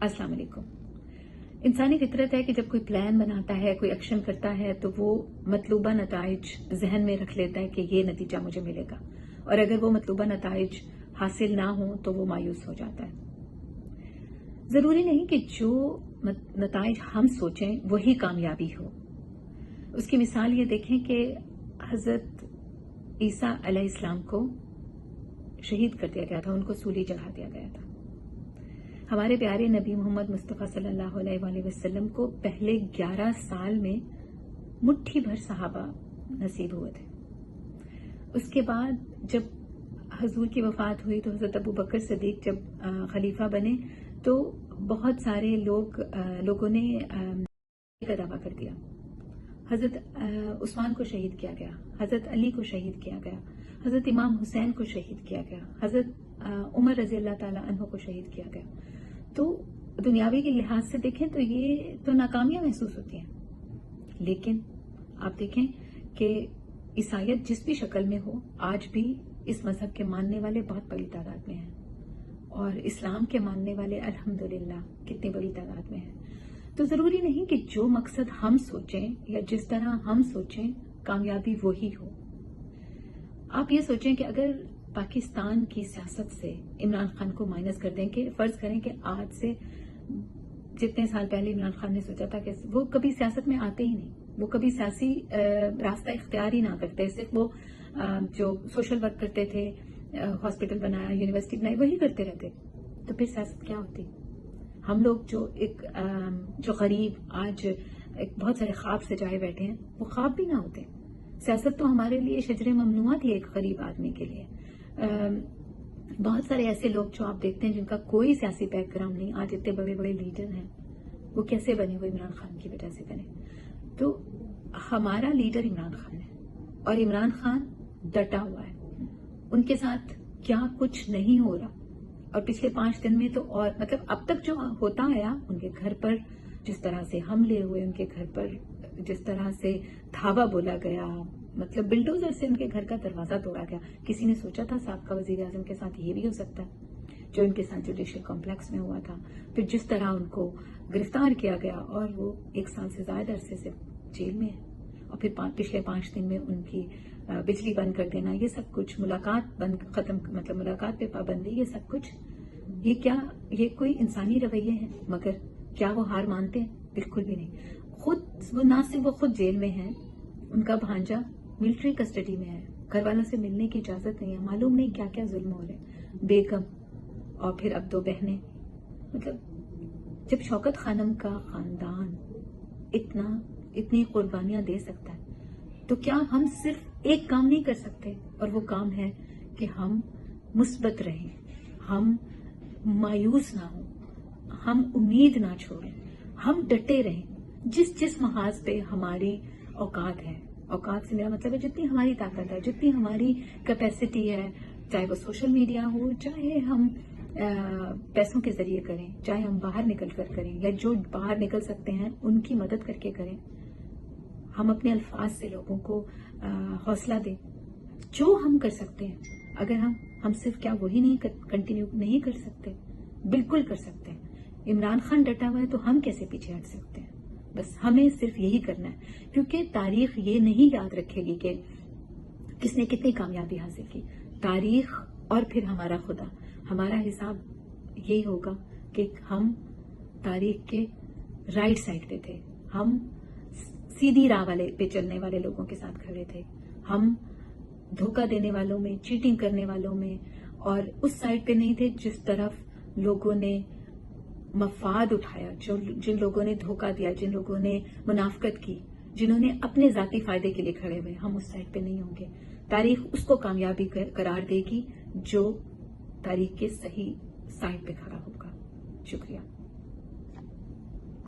अस्सलाम वालेकुम। इंसानी फितरत है कि जब कोई प्लान बनाता है, कोई एक्शन करता है, तो वो मतलूबा नताइज जहन में रख लेता है कि ये नतीजा मुझे मिलेगा, और अगर वो मतलूबा नताइज हासिल ना हो तो वो मायूस हो जाता है। जरूरी नहीं कि जो नताइज हम सोचें वही कामयाबी हो। उसकी मिसाल ये देखें कि हजरत ईसा अलैहिस्सलाम को शहीद कर दिया गया था, उनको सूली चढ़ा दिया गया था। हमारे प्यारे नबी मोहम्मद मुस्तफ़ा सल्लल्लाहु अलैहि वसल्लम को पहले 11 साल में मुट्ठी भर सहाबा नसीब हुए थे। उसके बाद जब हजूर की वफात हुई तो हजरत अबू बकर सिद्दीक जब खलीफा बने तो बहुत सारे लोगों ने का दावा कर दिया। हजरत उस्मान को शहीद किया गया, हजरत अली को शहीद किया गया, हजरत इमाम हुसैन को शहीद किया गया, हजरत उमर रजी अल्लाह ताला अन्हु को शहीद किया गया। तो दुनियावी के लिहाज से देखें तो ये तो नाकामियां महसूस होती हैं, लेकिन आप देखें कि ईसाईयत जिस भी शक्ल में हो, आज भी इस मजहब के मानने वाले बहुत बड़ी तादाद में हैं, और इस्लाम के मानने वाले अल्हम्दुलिल्लाह कितनी बड़ी तादाद में हैं। तो जरूरी नहीं कि जो मकसद हम सोचें या जिस तरह हम सोचें कामयाबी वही हो। आप ये सोचें कि अगर पाकिस्तान की सियासत से इमरान खान को माइनस कर दें, कि फर्ज करें कि आज से जितने साल पहले इमरान खान ने सोचा था कि वो कभी सियासत में आते ही नहीं, वो कभी सियासी रास्ता इख्तियार ही ना करते, सिर्फ वो जो सोशल वर्क करते थे, हॉस्पिटल बनाया, यूनिवर्सिटी बनाई, वही करते रहते, तो फिर सियासत क्या होती। हम लोग जो गरीब आज एक बहुत सारे ख्वाब सजाए बैठे हैं, वो ख्वाब भी ना होते। सियासत तो हमारे लिए शजरे ममनुआ थी एक गरीब आदमी के लिए। बहुत सारे ऐसे लोग जो आप देखते हैं जिनका कोई सियासी बैकग्राउंड नहीं, आज इतने बड़े बड़े लीडर हैं, वो कैसे बने? वो इमरान खान की वजह से बने। तो हमारा लीडर इमरान खान है, और इमरान खान डटा हुआ है। उनके साथ क्या कुछ नहीं हो रहा, और पिछले 5 दिन में तो और मतलब अब तक जो होता आया, उनके घर पर जिस तरह से हमले हुए, उनके घर पर जिस तरह से धावा बोला गया, मतलब बिल्डोजर से उनके घर का दरवाजा तोड़ा गया। किसी ने सोचा था साबका वजीर आजम के साथ ये भी हो सकता है जो इनके साथ जुडिशियल कॉम्प्लेक्स में हुआ था। फिर जिस तरह उनको गिरफ्तार किया गया और वो 1 साल से ज्यादा अरसे से जेल में है, और फिर पिछले 5 दिन में उनकी बिजली बंद कर देना, ये सब कुछ, मुलाकात बंद खत्म, मतलब मुलाकात पे पाबंदी, ये सब कुछ, ये कोई इंसानी रवैये हैं? मगर क्या वो हार मानते हैं? बिल्कुल भी नहीं। वो ना सिर्फ वो खुद जेल में है, उनका भांजा मिलिट्री कस्टडी में है, घर वालों से मिलने की इजाजत नहीं है, मालूम नहीं क्या क्या जुल्म हो रहे, बेगम और फिर अब 2 बहनें। मतलब जब शौकत खानम का खानदान इतनी कुर्बानियां दे सकता है, तो क्या हम सिर्फ एक काम नहीं कर सकते? और वो काम है कि हम मुस्बत रहें, हम मायूस ना हो, हम उम्मीद ना छोड़ें, हम डटे रहें। जिस महाज पे हमारी औकात है, औकात से मेरा मतलब है जितनी हमारी ताकत है, जितनी हमारी कैपेसिटी है, चाहे वो सोशल मीडिया हो, चाहे हम पैसों के जरिए करें, चाहे हम बाहर निकल कर करें, या जो बाहर निकल सकते हैं उनकी मदद करके करें। हम अपने अल्फाज से लोगों को हौसला दें, जो हम कर सकते हैं। अगर हम सिर्फ क्या वही नहीं कंटिन्यू नहीं कर सकते? बिल्कुल कर सकते हैं। इमरान खान डटा हुआ है तो हम कैसे पीछे हट सकते हैं? बस हमें सिर्फ यही करना है, क्योंकि तारीख ये नहीं याद रखेगी कि किसने कितनी कामयाबी हासिल की। तारीख और फिर हमारा खुदा, हमारा हिसाब यही होगा कि हम तारीख के राइट साइड पे थे, हम सीधी राह वाले पे चलने वाले लोगों के साथ खड़े थे, हम धोखा देने वालों में, चीटिंग करने वालों में, और उस साइड पे नहीं थे जिस तरफ लोगों ने मफाद उठाया, जिन लोगों ने धोखा दिया, जिन लोगों ने मुनाफकत की, जिन्होंने अपने जाती फायदे के लिए खड़े हुए। हम उस साइड पे नहीं होंगे। तारीख उसको कामयाबी करार देगी जो तारीख के सही साइड पे खड़ा होगा। शुक्रिया।